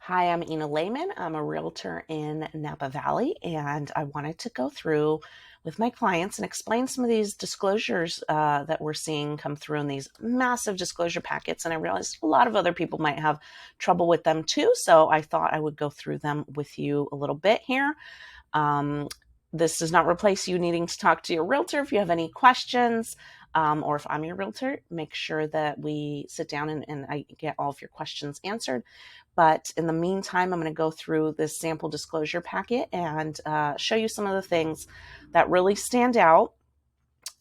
Hi, I'm Ina Lehman. I'm a realtor in Napa Valley, and I wanted to go through with my clients and explain some of these disclosures that we're seeing come through in these massive disclosure packets. And I realized a lot of other people might have trouble with them too, so I thought I would go through them with you a little bit here. Um, this does not replace you needing to talk to your realtor. If you have any questions, or if I'm your realtor, make sure that we sit down and I get all of your questions answered. But in the meantime, I'm going to go through this sample disclosure packet and show you some of the things that really stand out,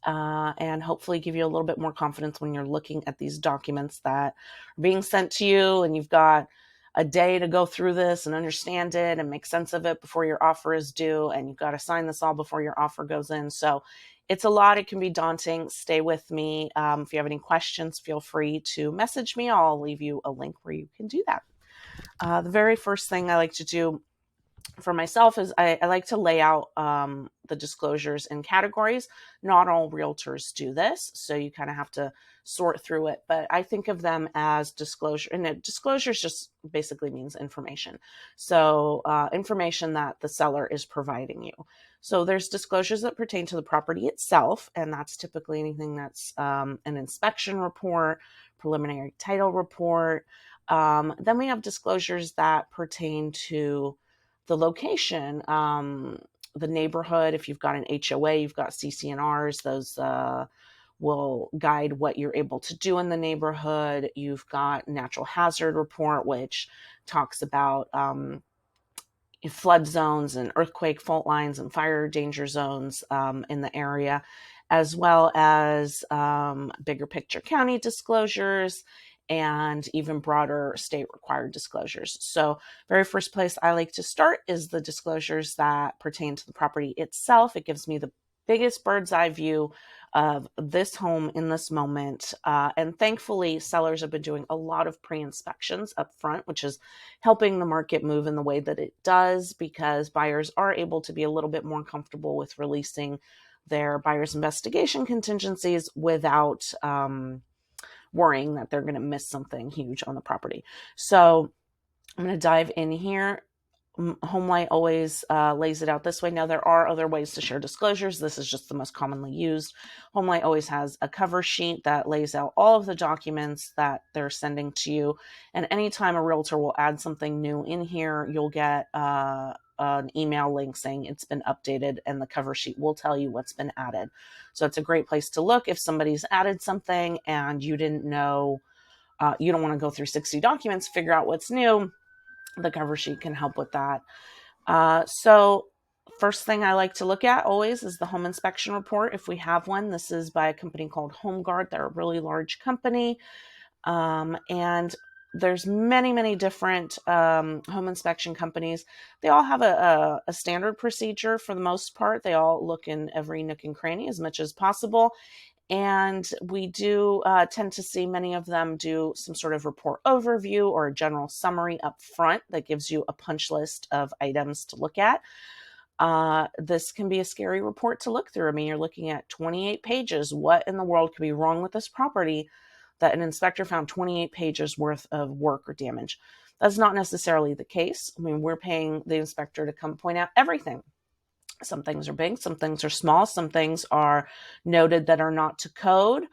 and hopefully give you a little bit more confidence when you're looking at these documents that are being sent to you and you've got a day to go through this and understand it and make sense of it before your offer is due, and you've got to sign this all before your offer goes in. So it's a lot. It can be daunting. Stay with me. If you have any questions, feel free to message me. I'll leave you a link where you can do that. The very first thing I like to do for myself is I like to lay out the disclosures in categories. Not all realtors do this, so you kind of have to sort through it. But I think of them as disclosure, and disclosures just basically means information. So information that the seller is providing you. So there's disclosures that pertain to the property itself, and that's typically anything that's an inspection report, preliminary title report. Then we have disclosures that pertain to the location, the neighborhood. If you've got an HOA, you've got CCNRs, those will guide what you're able to do in the neighborhood. You've got natural hazard report, which talks about flood zones and earthquake fault lines and fire danger zones in the area, as well as bigger picture county disclosures and even broader state required disclosures. So very first place I like to start is the disclosures that pertain to the property itself. It gives me the biggest bird's eye view of this home in this moment. And thankfully, sellers have been doing a lot of pre-inspections up front, which is helping the market move in the way that it does, because buyers are able to be a little bit more comfortable with releasing their buyer's investigation contingencies without worrying that they're going to miss something huge on the property. So I'm going to dive in here. HomeLight always lays it out this way. Now, there are other ways to share disclosures. This is just the most commonly used. HomeLight always has a cover sheet that lays out all of the documents that they're sending to you. And anytime a realtor will add something new in here, you'll get an email link saying it's been updated, and the cover sheet will tell you what's been added. So it's a great place to look if somebody's added something and you didn't know, you don't want to go through 60 documents, figure out what's new. The cover sheet can help with that. So first thing I like to look at always is the home inspection report. If we have one, this is by a company called HomeGuard. They're a really large company. And there's many different home inspection companies. They all have a standard procedure for the most part. They all look in every nook and cranny as much as possible. And we do tend to see many of them do some sort of report overview or a general summary up front that gives you a punch list of items to look at. This can be a scary report to look through. I mean, you're looking at 28 pages. What in the world could be wrong with this property that an inspector found 28 pages worth of work or damage? That's not necessarily the case. I mean, we're paying the inspector to come point out everything. Some things are big, some things are small, some things are noted that are not to code,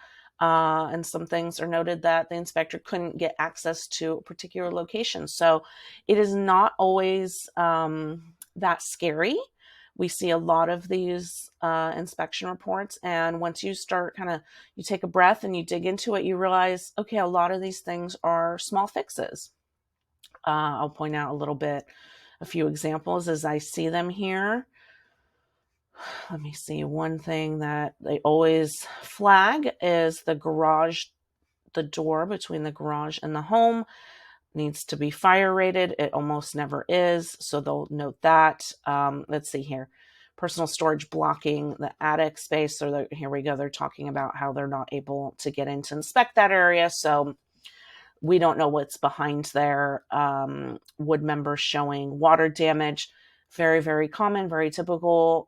and some things are noted that the inspector couldn't get access to a particular location. So it is not always that scary. We see a lot of these inspection reports, and once you start you take a breath and you dig into it, you realize, okay, a lot of these things are small fixes. I'll point out a few examples as I see them here. Let me see. One thing that they always flag is the garage, the door between the garage and the home needs to be fire rated. It almost never is, so they'll note that. Let's see here. Personal storage blocking the attic space. So here we go. They're talking about how they're not able to get in to inspect that area. So we don't know what's behind there. Wood members showing water damage. Very common, very typical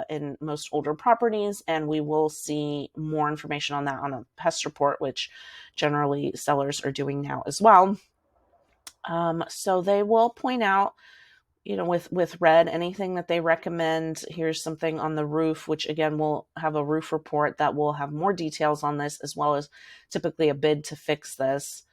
in most older properties, and we will see more information on that on a pest report, which generally sellers are doing now as well. So they will point out, with red, anything that they recommend. Here's something on the roof, which again, we'll have a roof report that will have more details on this, as well as typically a bid to fix this.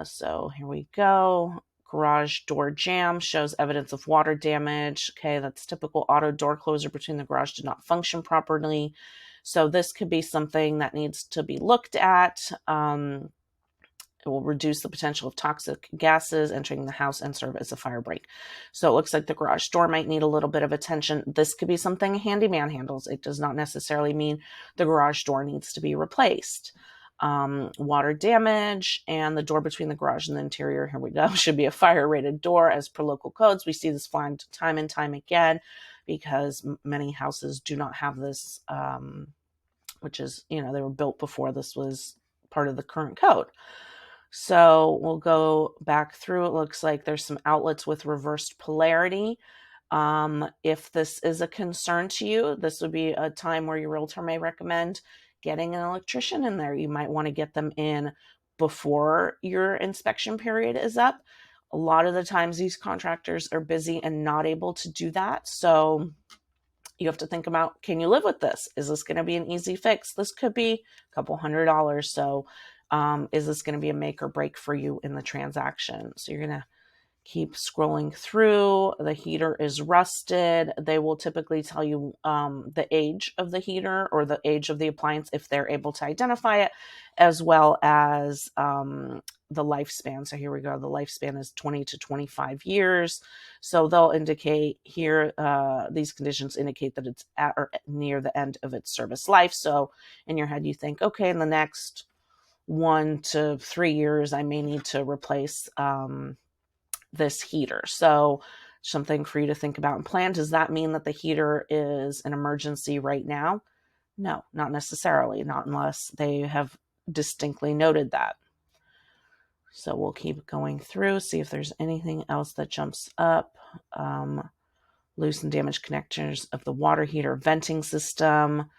So here we go. Garage door jamb shows evidence of water damage. Okay, that's typical. Auto door closer between the garage did not function properly. So this could be something that needs to be looked at. It will reduce the potential of toxic gases entering the house and serve as a fire break. So it looks like the garage door might need a little bit of attention. This could be something a handyman handles. It does not necessarily mean the garage door needs to be replaced. Water damage and the door between the garage and the interior, here we go, should be a fire rated door as per local codes. We see this flagged time and time again because many houses do not have this, which is, they were built before this was part of the current code. So we'll go back through. It looks like there's some outlets with reversed polarity. If this is a concern to you, this would be a time where your realtor may recommend getting an electrician in there. You might want to get them in before your inspection period is up. A lot of the times these contractors are busy and not able to do that. So you have to think about, can you live with this? Is this going to be an easy fix? This could be a couple $100. So is this going to be a make or break for you in the transaction? So you're going to keep scrolling through. The heater is rusted. They will typically tell you the age of the heater or the age of the appliance if they're able to identify it, as well as the lifespan. So here we go. The lifespan is 20 to 25 years. So they'll indicate here, these conditions indicate that it's at or near the end of its service life. So in your head, you think, okay, in the next 1 to 3 years, I may need to replace this heater. So something for you to think about and plan. Does that mean that the heater is an emergency right now? No, not necessarily, not unless they have distinctly noted that. So we'll keep going through, see if there's anything else that jumps up. Loose and damaged connectors of the water heater venting system.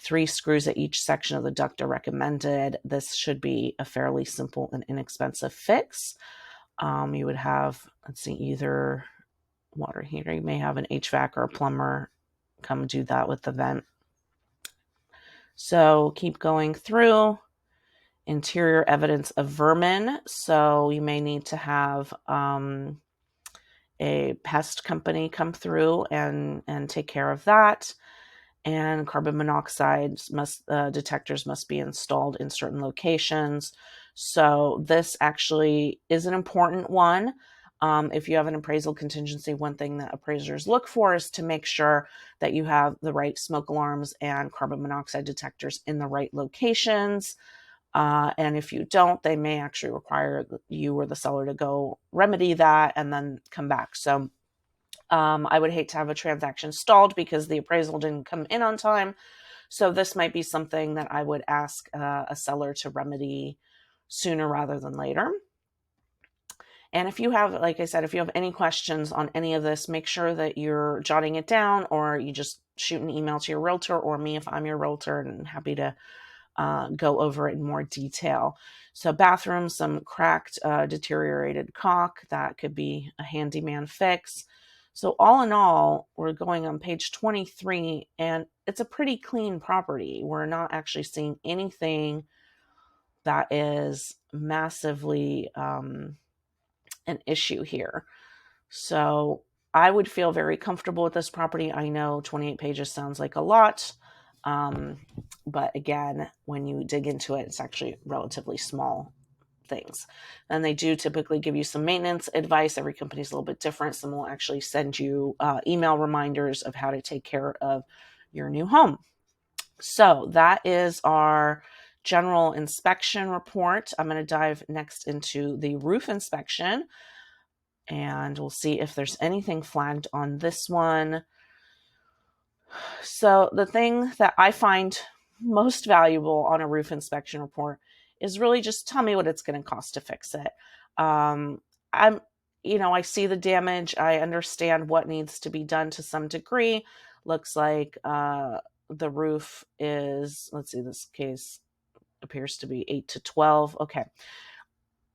3 screws at each section of the duct are recommended. This should be a fairly simple and inexpensive fix. You would have, let's see, either water heater, you may have an HVAC or a plumber come do that with the vent. So keep going through. Interior evidence of vermin. So you may need to have a pest company come through and take care of that. And carbon monoxide detectors must be installed in certain locations. So this actually is an important one. If you have an appraisal contingency, one thing that appraisers look for is to make sure that you have the right smoke alarms and carbon monoxide detectors in the right locations. And if you don't, they may actually require you or the seller to go remedy that and then come back. So I would hate to have a transaction stalled because the appraisal didn't come in on time. So this might be something that I would ask a seller to remedy sooner rather than later. And if you have, like I said, if you have any questions on any of this, make sure that you're jotting it down, or you just shoot an email to your realtor or me if I'm your realtor, and I'm happy to go over it in more detail. So bathroom, some cracked, deteriorated caulk, that could be a handyman fix. So all in all, we're going on page 23, and it's a pretty clean property. We're not actually seeing anything that is massively an issue here. So I would feel very comfortable with this property. I know 28 pages sounds like a lot. But again, when you dig into it, it's actually relatively small things. And they do typically give you some maintenance advice. Every company is a little bit different. Some will actually send you email reminders of how to take care of your new home. So that is our general inspection report. I'm going to dive next into the roof inspection, and we'll see if there's anything flagged on this one. So the thing that I find most valuable on a roof inspection report is really just tell me what it's going to cost to fix it. I see the damage. I understand what needs to be done to some degree. Looks like the roof is, let's see, this case appears to be 8 to 12. Okay.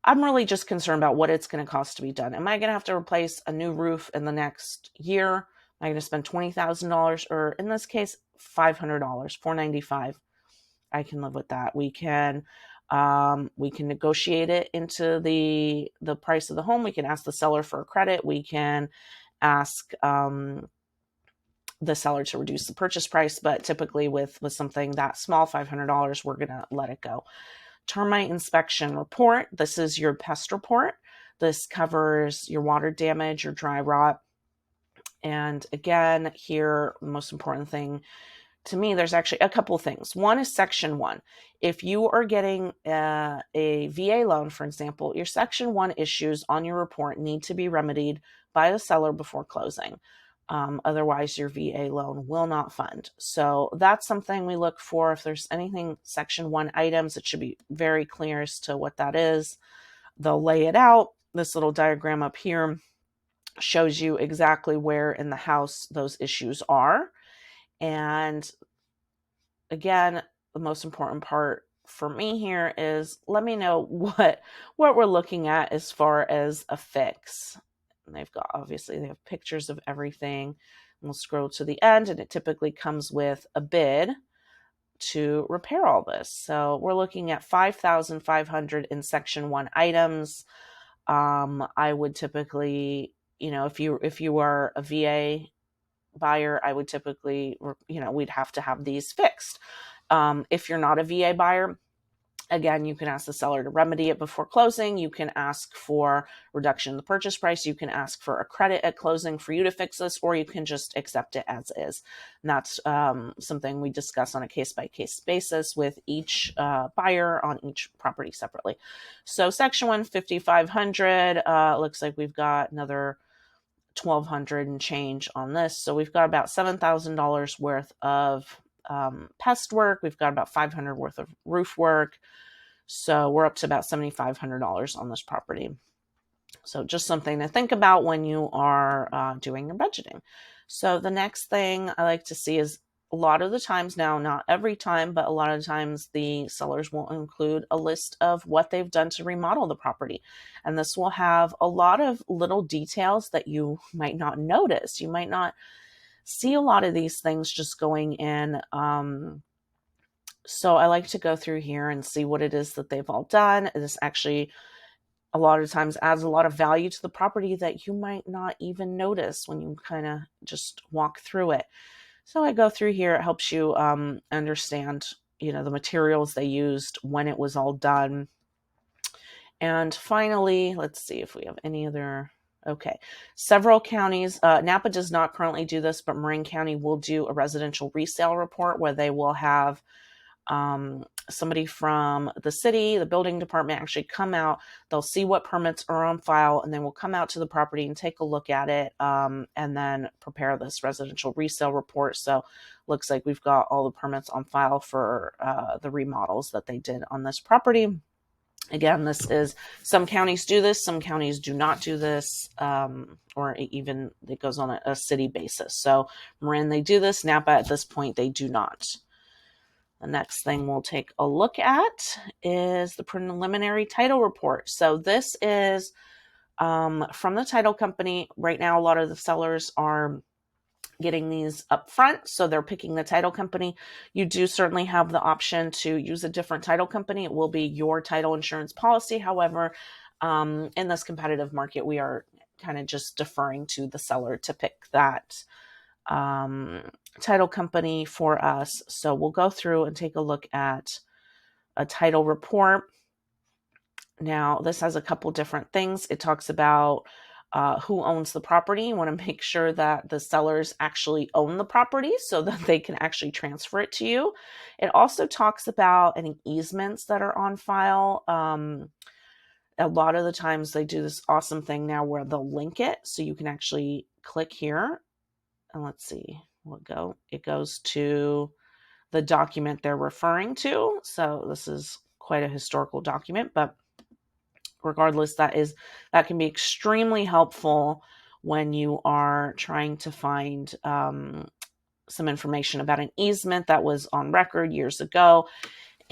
I'm really just concerned about what it's going to cost to be done. Am I going to have to replace a new roof in the next year? Am I going to spend $20,000, or in this case, $500, $495? I can live with that. We can negotiate it into the price of the home. We can ask the seller for a credit. We can ask the seller to reduce the purchase price, but typically with something that small, $500, we're going to let it go. Termite inspection report. This is your pest report. This covers your water damage, your dry rot. And again, here, the most important thing to me, there's actually a couple things. One is Section 1. If you are getting a VA loan, for example, your Section 1 issues on your report need to be remedied by the seller before closing. Otherwise, your VA loan will not fund. So that's something we look for. If there's anything Section 1 items, it should be very clear as to what that is. They'll lay it out. This little diagram up here shows you exactly where in the house those issues are. And again, the most important part for me here is let me know what we're looking at as far as a fix. And they've got, obviously, they have pictures of everything. We'll scroll to the end, and it typically comes with a bid to repair all this. So we're looking at $5,500 in Section 1 items. I would typically, if you are a VA buyer, I would typically, we'd have to have these fixed. If you're not a VA buyer, again, you can ask the seller to remedy it before closing. You can ask for reduction in the purchase price. You can ask for a credit at closing for you to fix this, or you can just accept it as is. And that's something we discuss on a case-by-case basis with each buyer on each property separately. So Section 1, $5,500. Looks like we've got another $1,200 and change on this. So we've got about $7,000 worth of pest work. We've got about $500 worth of roof work. So we're up to about $7,500 on this property. So just something to think about when you are doing your budgeting. So the next thing I like to see is, a lot of the times now, not every time, but a lot of times the sellers will include a list of what they've done to remodel the property. And this will have a lot of little details that you might not notice. You might not see a lot of these things just going in. So I like to go through here and see what it is that they've all done. This actually a lot of times adds a lot of value to the property that you might not even notice when you kind of just walk through it. So I go through here. It helps you understand, the materials they used, when it was all done. And finally, let's see if we have any other. Okay. Several counties, Napa does not currently do this, but Marin County will do a residential resale report where they will have somebody from the city, the building department, actually come out. They'll see what permits are on file, and then we'll come out to the property and take a look at it, and then prepare this residential resale report. So looks like we've got all the permits on file for the remodels that they did on this property. Again, this is, some counties do this, some counties do not do this, or even it goes on a city basis. So Marin, they do this. Napa, at this point, they do not. The next thing we'll take a look at is the preliminary title report. So this is from the title company. Right now, a lot of the sellers are getting these up front, so they're picking the title company. You do certainly have the option to use a different title company. It will be your title insurance policy. However, in this competitive market, we are kind of just deferring to the seller to pick that title company for us. So we'll go through and take a look at a title report. Now, this has a couple different things. It talks about who owns the property. You want to make sure that the sellers actually own the property so that they can actually transfer it to you. It also talks about any easements that are on file. A lot of the times they do this awesome thing now where they'll link it, so you can actually click here. And let's see, it goes to the document they're referring to. So this is quite a historical document, but regardless, that can be extremely helpful when you are trying to find some information about an easement that was on record years ago.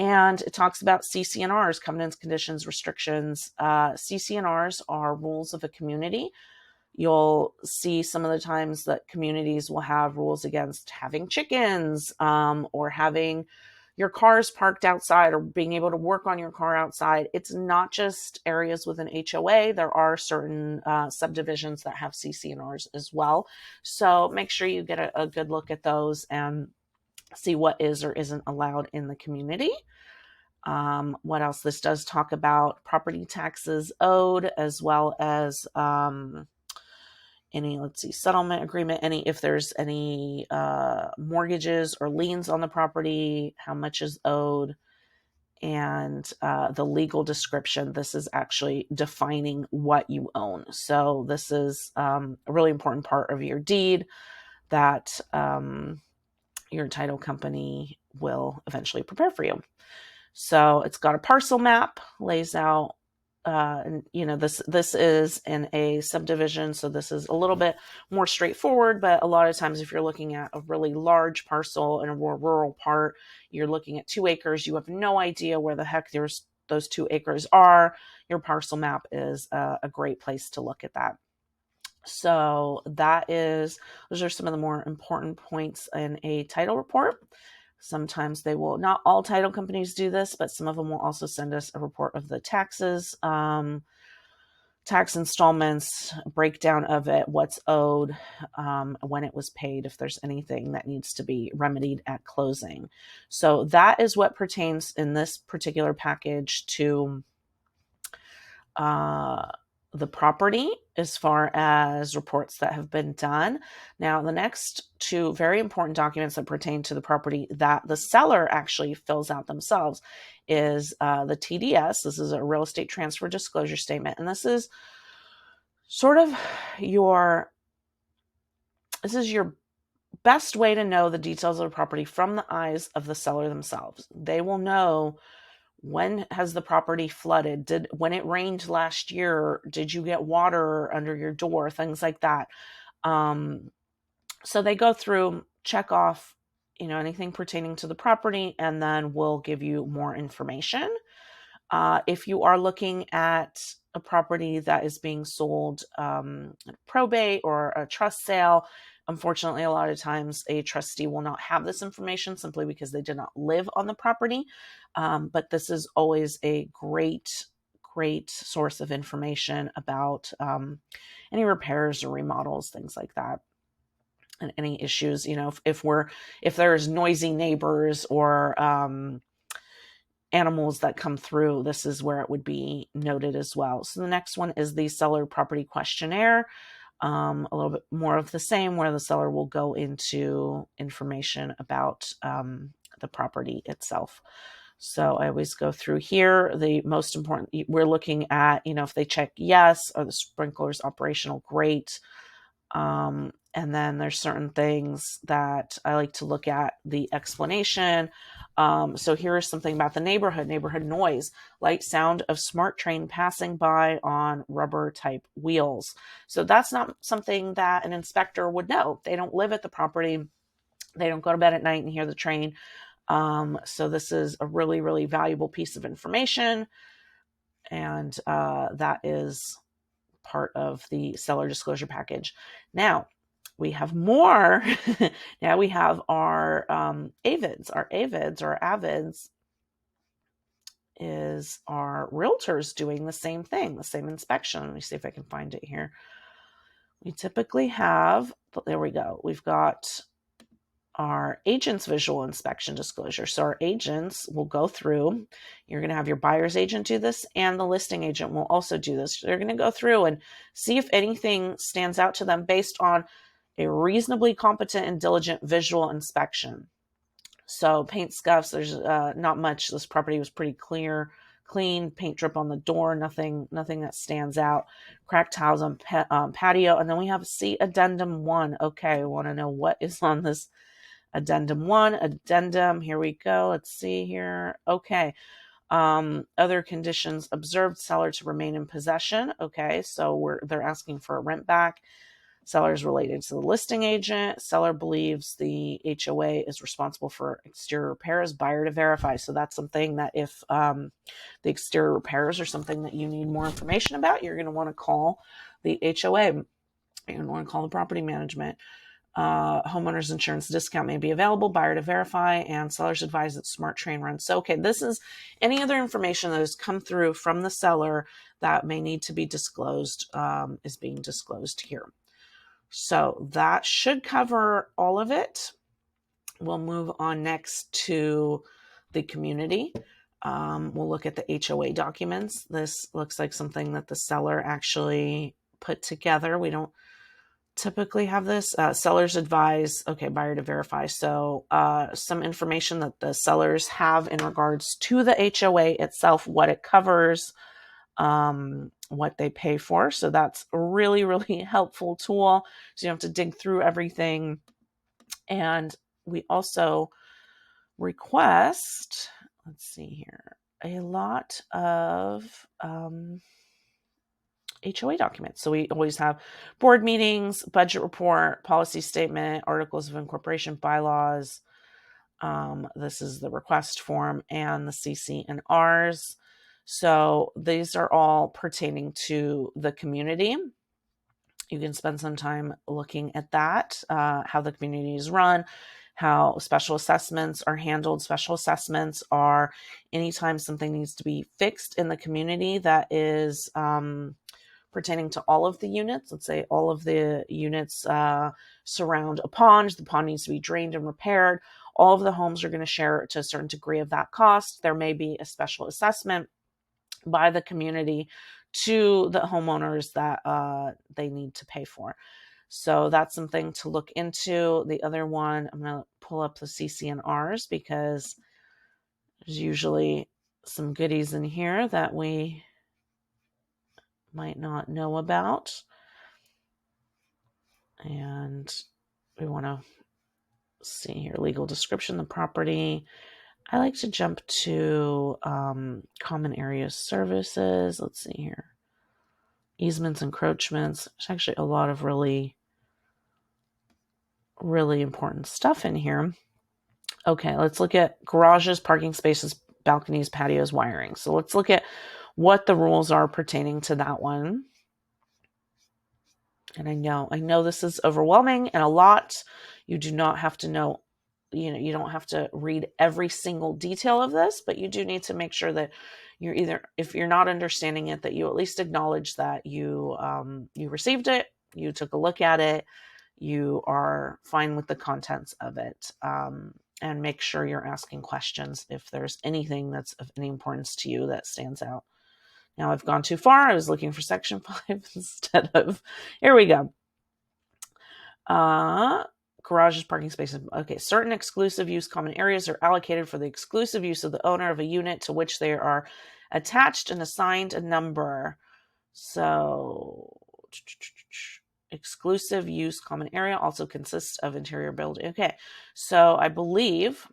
And it talks about CC&Rs, covenants, conditions, restrictions. CC&Rs are rules of a community. You'll see some of the times that communities will have rules against having chickens, or having your cars parked outside, or being able to work on your car outside. It's not just areas with an HOA. There are certain subdivisions that have CC&Rs as well. So make sure you get a good look at those and see what is or isn't allowed in the community. What else? This does talk about property taxes owed, as well as any, let's see, settlement agreement, if there's any mortgages or liens on the property, how much is owed, and the legal description. This is actually defining what you own. So this is a really important part of your deed that your title company will eventually prepare for you. So it's got a parcel map, lays out, and this is in a subdivision, so this is a little bit more straightforward. But a lot of times, if you're looking at a really large parcel in a more rural part, you're looking at 2 acres. You have no idea where the heck those 2 acres are. Your parcel map is a great place to look at that. So those are some of the more important points in a title report. Sometimes they will, not all title companies do this, but some of them will also send us a report of the taxes, tax installments, breakdown of it, what's owed, when it was paid, if there's anything that needs to be remedied at closing. So that is what pertains in this particular package to the property, as far as reports that have been done. Now, the next 2 very important documents that pertain to the property that the seller actually fills out themselves is the TDS. This is a real estate transfer disclosure statement. And this is sort of your best way to know the details of the property from the eyes of the seller themselves. They will know, when has the property flooded? When it rained last year, did you get water under your door? Things like that. So they go through, check off, anything pertaining to the property, and then we'll give you more information. If you are looking at a property that is being sold probate or a trust sale, unfortunately, a lot of times a trustee will not have this information simply because they did not live on the property. But this is always a great source of information about any repairs or remodels, things like that, and any issues. If there's noisy neighbors or animals that come through, this is where it would be noted as well. So the next one is the seller property questionnaire. A little bit more of the same, where the seller will go into information about the property itself. So I always go through here. The most important, we're looking at, if they check yes, are the sprinklers operational? Great. And then there's certain things that I like to look at the explanation. So here is something about the neighborhood noise, light sound of smart train passing by on rubber type wheels. So that's not something that an inspector would know. They don't live at the property. They don't go to bed at night and hear the train. So this is a really, really valuable piece of information. And that is part of the seller disclosure package. Now we have more. Now we have our AVIDs. Our AVIDs or AVIDs is our realtors doing the same thing, the same inspection. Let me see if I can find it here. We typically have, there we go. We've got our agent's visual inspection disclosure. So our agents will go through, you're going to have your buyer's agent do this, and the listing agent will also do this. They're going to go through and see if anything stands out to them based on a reasonably competent and diligent visual inspection. So paint scuffs, there's not much. This property was pretty clean, paint drip on the door, nothing that stands out. Cracked tiles on patio. And then we have see addendum 1. Okay, I want to know what is on this addendum 1. Addendum, here we go. Let's see here. Okay. Other conditions observed, seller to remain in possession. Okay, so they're asking for a rent back. Seller is related to the listing agent. Seller believes the HOA is responsible for exterior repairs. Buyer to verify. So that's something that if the exterior repairs are something that you need more information about, you're going to want to call the HOA. You're going to want to call the property management. Homeowners insurance discount may be available. Buyer to verify, and sellers advise that smart train runs. So, okay, this is any other information that has come through from the seller that may need to be disclosed is being disclosed here. So that should cover all of it. We'll move on next to the community. We'll look at the HOA documents. This looks like something that the seller actually put together. We don't typically have this. Sellers advise, okay, buyer to verify. So some information that the sellers have in regards to the HOA itself, what it covers, what they pay for. So that's a really, really helpful tool. So you don't have to dig through everything. And we also request, let's see here, a lot of HOA documents. So we always have board meetings, budget report, policy statement, articles of incorporation, bylaws. This is the request form and the CC and Rs. So these are all pertaining to the community. You can spend some time looking at that, how the community is run, how special assessments are handled. Special assessments are anytime something needs to be fixed in the community that is pertaining to all of the units. Let's say all of the units surround a pond. The pond needs to be drained and repaired. All of the homes are going to share to a certain degree of that cost. There may be a special assessment by the community to the homeowners that they need to pay for. So that's something to look into. The other one, I'm going to pull up the CC&Rs because there's usually some goodies in here that we might not know about. And we want to see here, legal description, the property. I like to jump to common area services. Let's see here. Easements, encroachments. There's actually a lot of really, really important stuff in here. Okay, let's look at garages, parking spaces, balconies, patios, wiring. So let's look at what the rules are pertaining to that one. And I know this is overwhelming and a lot. You do not have to know, you don't have to read every single detail of this, but you do need to make sure that you're either, if you're not understanding it, that you at least acknowledge that you received it, you took a look at it, you are fine with the contents of it, and make sure you're asking questions if there's anything that's of any importance to you that stands out. Now I've gone too far. I was looking for section 5 instead of, here we go. Garages, parking spaces. Okay, certain exclusive use common areas are allocated for the exclusive use of the owner of a unit to which they are attached and assigned a number. So, exclusive use common area also consists of interior building. Okay, so I believe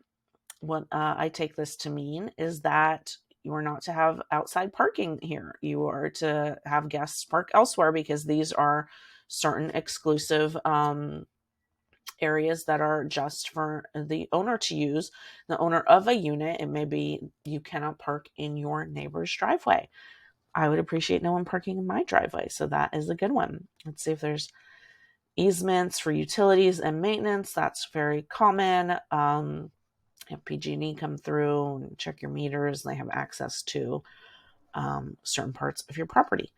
what I take this to mean is that you are not to have outside parking here. You are to have guests park elsewhere because these are certain exclusive areas that are just for the owner to use, the owner of a unit. It may be you cannot park in your neighbor's driveway. I would appreciate no one parking in my driveway. So that is a good one. Let's see if there's easements for utilities and maintenance. That's very common. Have PG&E come through and check your meters. They have access to certain parts of your property.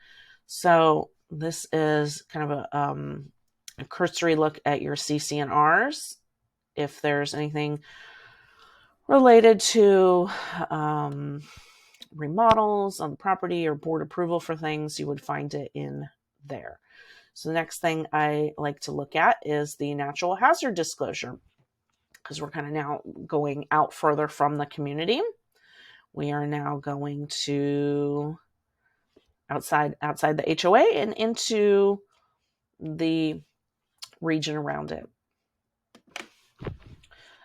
So this is kind of a cursory look at your CC&Rs. If there's anything related to remodels on the property or board approval for things, you would find it in there. So the next thing I like to look at is the natural hazard disclosure, because we're kind of now going out further from the community. We are now going to outside the HOA and into the region around it.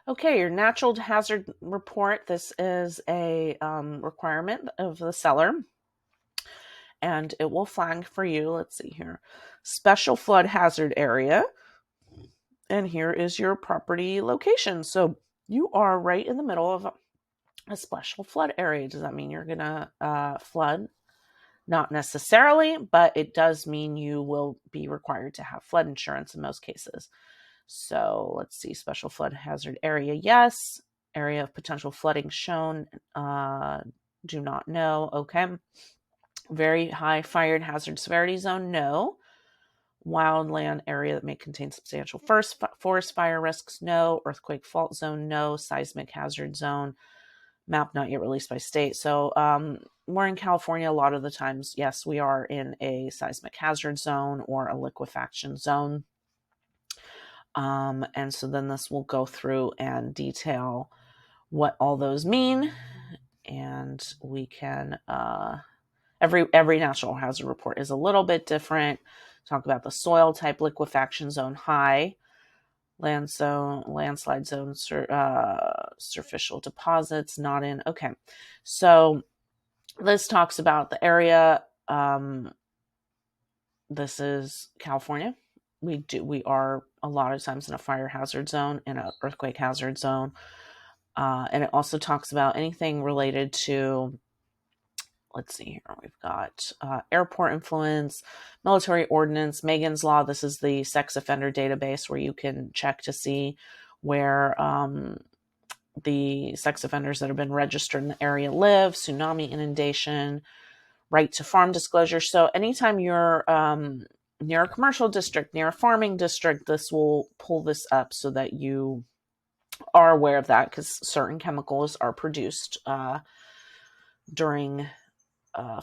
Okay, your natural hazard report. This is a requirement of the seller. and it will flag for you. Let's see here. Special flood hazard area. And here is your property location. So you are right in the middle of a special flood area. Does that mean you're going to flood? Not necessarily, but it does mean you will be required to have flood insurance in most cases. So let's see, special flood hazard area, yes. Area of potential flooding shown, do not know. Okay. Very high fire hazard severity zone, no. Wildland area that may contain substantial forest fire risks, no. Earthquake fault zone, no. Seismic hazard zone, map not yet released by state. So we're in California a lot of the times. Yes, we are in a seismic hazard zone or a liquefaction zone. And so then this will go through and detail what all those mean. And we can, every natural hazard report is a little bit different. Talk about the soil type, liquefaction zone high, landslide zone, superficial deposits not in. Okay, so this talks about the area. This is California. We are a lot of times in a fire hazard zone, in an earthquake hazard zone, and it also talks about anything related to. Let's see here. We've got airport influence, military ordinance, Megan's Law. This is the sex offender database where you can check to see where the sex offenders that have been registered in the area live, tsunami inundation, right to farm disclosure. So anytime you're near a commercial district, near a farming district, this will pull this up so that you are aware of that, because certain chemicals are produced during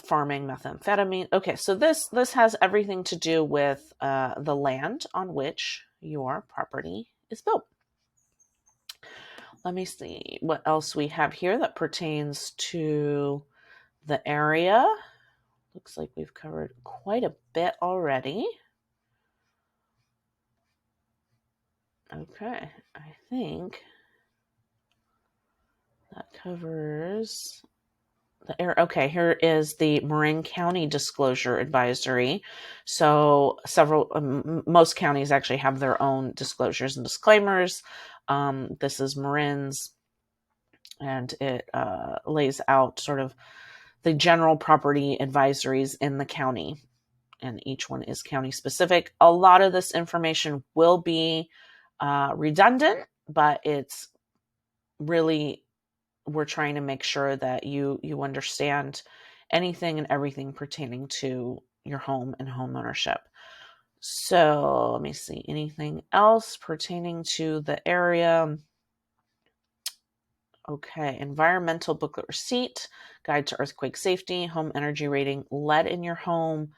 farming, methamphetamine. Okay, so this has everything to do with the land on which your property is built. Let me see what else we have here that pertains to the area. Looks like we've covered quite a bit already. Okay, I think that covers the area. Okay, here is the Marin County Disclosure Advisory. So most counties actually have their own disclosures and disclaimers. This is Marin's, and it lays out sort of the general property advisories in the county, and each one is county specific. A lot of this information will be redundant, but it's really, we're trying to make sure that you understand anything and everything pertaining to your home and home ownership. So let me see, anything else pertaining to the area? Okay, environmental booklet receipt, guide to earthquake safety, home energy rating, lead in your home,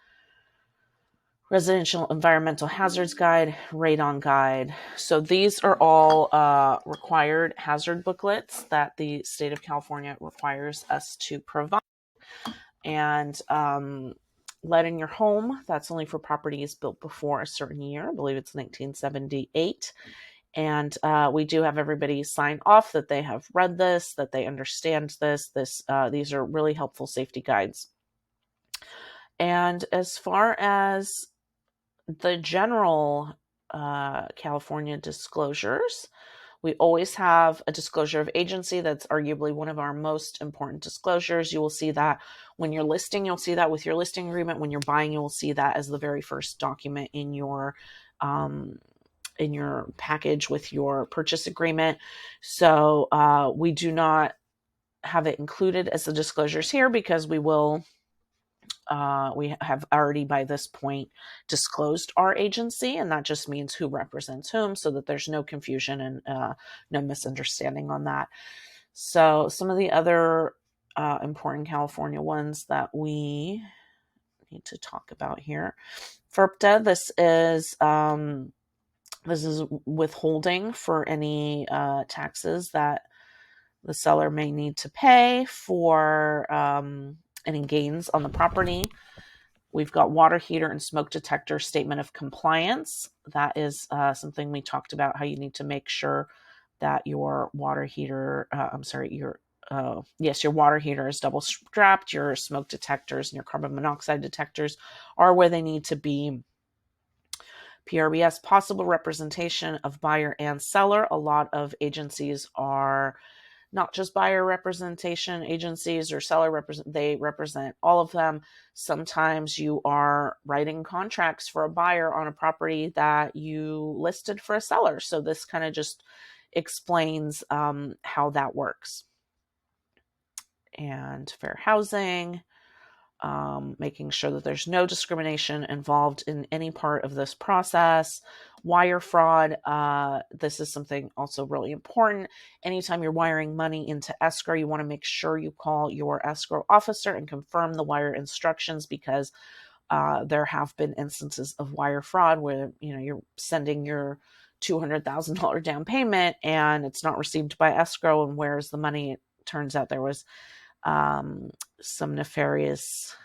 residential environmental hazards guide, radon guide. So these are all required hazard booklets that the state of California requires us to provide. And lead in your home, that's only for properties built before a certain year. I believe it's 1978. And we do have everybody sign off that they have read this, that they understand this. These are really helpful safety guides. And as far as the general California disclosures, we always have a disclosure of agency. That's arguably one of our most important disclosures. You will see that when you're listing, you'll see that with your listing agreement. When you're buying, you will see that as the very first document in your package with your purchase agreement. So we do not have it included as the disclosures here because we have already by this point disclosed our agency, and that just means who represents whom, so that there's no confusion and no misunderstanding on that. So some of the other important California ones that we need to talk about here. FERPTA, this is withholding for any taxes that the seller may need to pay for any gains on the property. We've got water heater and smoke detector statement of compliance. That is something we talked about, how you need to make sure that your water heater, your yes, your water heater is double strapped, your smoke detectors and your carbon monoxide detectors are where they need to be. PRBS, possible representation of buyer and seller. A lot of agencies are not just buyer representation agencies or seller they represent all of them. Sometimes you are writing contracts for a buyer on a property that you listed for a seller. So this kind of just explains how that works. And fair housing, making sure that there's no discrimination involved in any part of this process. Wire fraud, this is something also really important. Anytime you're wiring money into escrow, you want to make sure you call your escrow officer and confirm the wire instructions, because there have been instances of wire fraud where you're sending your $200,000 down payment and it's not received by escrow, and where's the money? It turns out there was some nefarious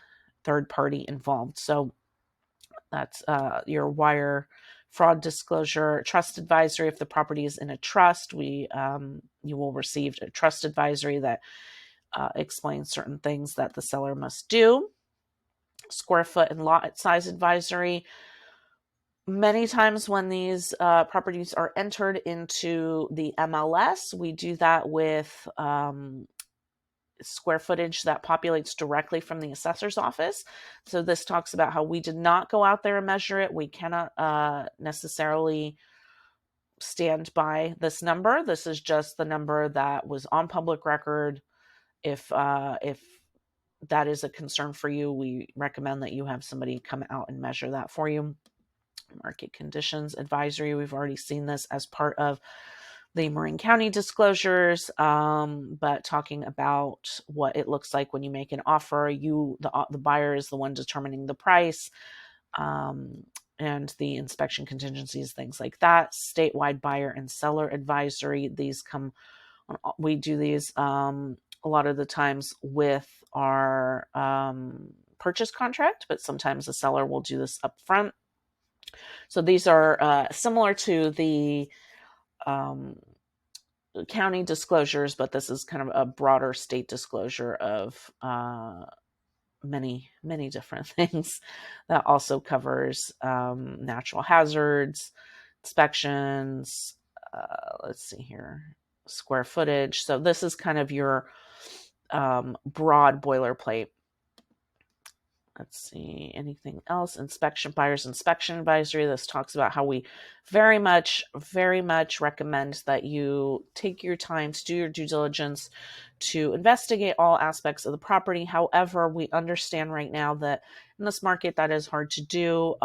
third party involved. So that's your wire fraud disclosure. Trust advisory, if the property is in a trust, you will receive a trust advisory that explains certain things that the seller must do. Square foot and lot size advisory. Many times when these properties are entered into the MLS, we do that with square footage that populates directly from the assessor's office. So this talks about how we did not go out there and measure it. We cannot necessarily stand by this number. This is just the number that was on public record. If that is a concern for you, we recommend that you have somebody come out and measure that for you. Market conditions advisory, we've already seen this as part of the Marin County disclosures, but talking about what it looks like when you make an offer. The buyer is the one determining the price, and the inspection contingencies, things like that. Statewide buyer and seller advisory. We do these a lot of the times with our purchase contract, but sometimes the seller will do this up front. So these are similar to the county disclosures, but this is kind of a broader state disclosure of many, many different things that also covers natural hazards, inspections, let's see here, square footage. So this is kind of your broad boilerplate. Let's see, anything else? Buyer's inspection advisory. This talks about how we very much recommend that you take your time to do your due diligence to investigate all aspects of the property. However, we understand right now that in this market that is hard to do.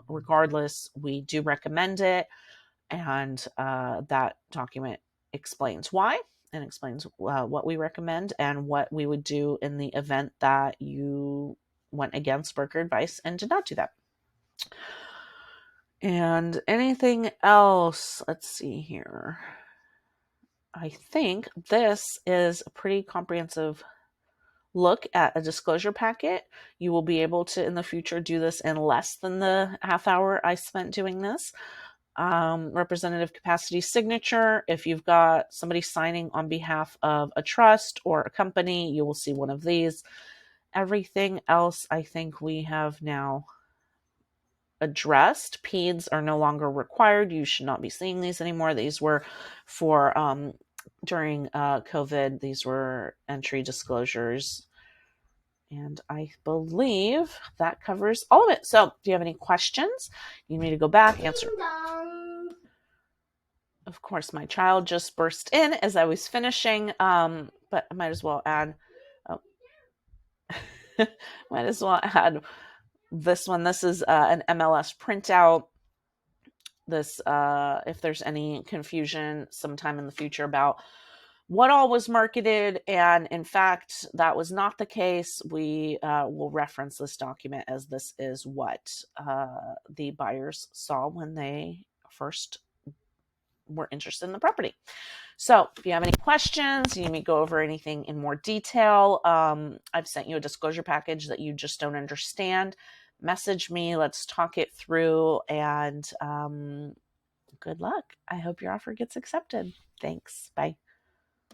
Regardless, we do recommend it, and that document explains why and explains what we recommend and what we would do in the event that you went against broker advice and did not do that. And anything else? Let's see here. I think this is a pretty comprehensive look at a disclosure packet. You will be able to in the future do this in less than the half hour I spent doing this. Representative capacity signature. If you've got somebody signing on behalf of a trust or a company, you will see one of these. Everything else, I think we have now addressed. PEDs are no longer required. You should not be seeing these anymore. These were for during COVID. These were entry disclosures. And I believe that covers all of it. So do you have any questions? You need me to go back, answer. Of course, my child just burst in as I was finishing, but I might as well add, might as well add this one. This is an MLS printout. This, if there's any confusion sometime in the future about what all was marketed, and in fact, that was not the case, we will reference this document as this is what the buyers saw when they first were interested in the property. So if you have any questions, you need me to go over anything in more detail, I've sent you a disclosure package that you just don't understand, message me, let's talk it through, and good luck. I hope your offer gets accepted. Thanks. Bye.